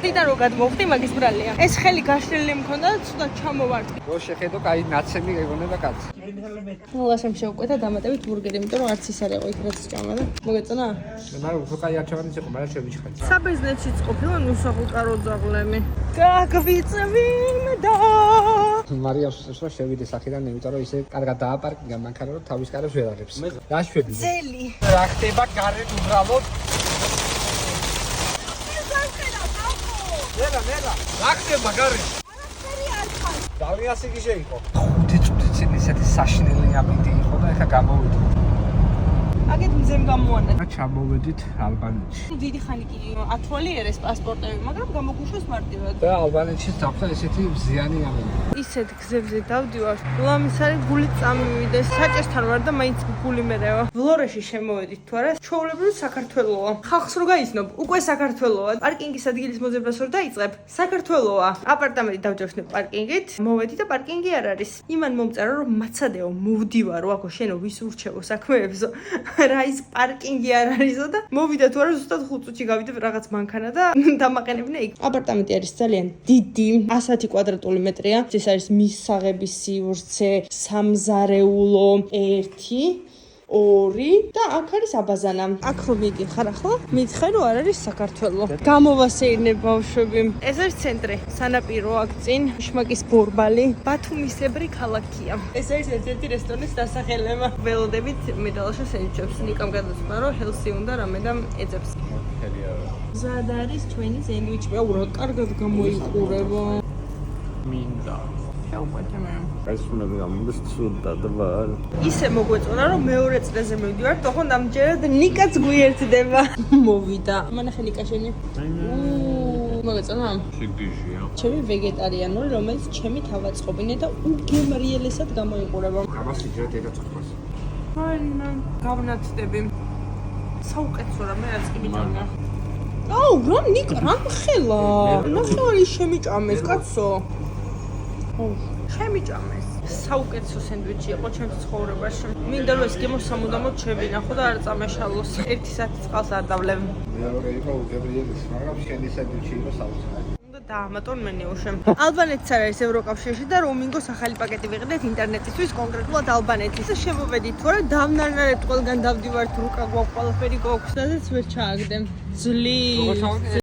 Იდან რო გადმოვხდი მაგის ბრალია. ეს ხელი გაშლილი მქონდა და ცუდად ჩამოვარდი. რო შეხედო, კაი ნაცემი ეგონება კაცი. ლაშემ შევკვეთა დამატებით ბურგერი, იმიტომ რომ არც ის არ იყო იქ რაც ჭამა და მოგეწონა? მაგრამ უფრო კაი არჩევანიც იყო, მაგრამ შევიჩხეთ. საბიზნესშიც ყოფილან უსახუტარო ძაღლები. გაგვიწევინე და მარიამს უწევს რომ შევიდე სახიდან, იმიტომ რომ ისე კარგად დააპარკინგა მანქანა, რომ თავის კარებს ვერ აღებს. რა შვები? ძელი. რა ხდება გარეთ უბრალოდ? ნელა, რა ხდება გარეთ? არაფერი არ ხარ. დავიასი კი შეიყო. 5 წუთიც ისეთი საშინელი ამინდი იყო და ეხა გამოვიდო. აგეთ მზემ გამოანა. და ჩამოვედით ალბანეთში. დიდი ხანი კი ათვალიერეს პასპორტები, მაგრამ გამოგუშვეს მარტივად. და ალბანეთში დახვდა ესეთი მზიანი ამინდი. ისეთ გზებზე დავდივარ. ლამის არის გული წამივიდეს. საჭესთან ვარ და მაინც გული მერევა. ვლორეში შემოვედით თუ არა? ჩვეულებრივ საქართველოა. ხალხს რო გაიცნობ, უკვე საქართველოა. პარკინგის ადგილის მოძებნას რო დაიწყებ, საქართველოა. აპარტამენტი დავჯერხნებ პარკინგით, მოვედი და პარკინგი არ არის. იმან მომწერა რომ მაცადეო, მოვდივარო, აქო შენო ვის ურჩევო საქმეებსო. რა ის პარკინგი არ არისო და მოვიდა თუ არა ზუსტად 5 წუთში გავიდებ რაღაც მანქანა და დამაყენებინე იქ. აპარტამენტი არის ძალიან დიდი, 110 კვადრატული მეტრია. ეს არის მისაღების სივრცე, სამზარეულო 1 2 და აქ არის აბაზანა. აქ რო მიგიხარ ახლა, მითხარ რომ არ არის საქართველო. გამოვასეირნებ ბავშვები. ეს არის ცენტრი. სანაპირო აქ წინ, შმაკის ბორბალი, ბათუმისებრი ქალაქია. ეს არის ერთ-ერთი რესტორნის დასახელება. ველოდებით მედალაშა სენდვიჩებს. ნიკამ გადაწყვიტა რომ ჰელსი უნდა რამე და ეძებს. ზად არის ჩვენი სენდვიჩი. აუ, კარგად გამოიყურება. მინდა. შევყვეთე მე. ეს უნდა გამომდეს ცუდად ვარ. ისე მოგვეწონა რომ მეორე წრეზე მივდივარ, თქო ამჯერად ნიკაც გვიერთდება. მოვიდა. მანახე ნიკა შენი. მოგეწონა? სიგიჟია. ჩემი ვეგეტარიანული, რომელიც ჩემი თავაწყობინე და უგემრიელესად გამოიყურება. გამას იჯერეთ ეგაცხვას. ანა, გავნაცდები. საუკეთესო რამე რაც კი მიჭამია. აუ, რა ნიკა, რა ხელა? ნახევარი შემიჭამეს, კაცო. შემიჭამეს. საუკეთესო სენდვიჩი იყო ჩემს ცხოვრებაში. მინდა რომ ეს გემოსამუდამოდ შევინახო და არ წამეშალოს. 1 საათი წყალს არ დავლევ. მეორე იყო უგემრიელესი, მაგრამ შენი სენდვიჩი იყო საოცარი. უნდა დაამატონ მენიუში. ალბანეთს არის ევროკავშირში და რომინგოს ახალი პაკეტი ვიყიდეთ ინტერნეტისთვის, კონკრეტულად ალბანეთის. შემოვედით თუ არა, დავნანარეთ ყველგან დავდივართ, რუკა გვაქვს, ყველაფერი გვაქვს, სადაც ვერ ჩააგდեմ. ძლივ.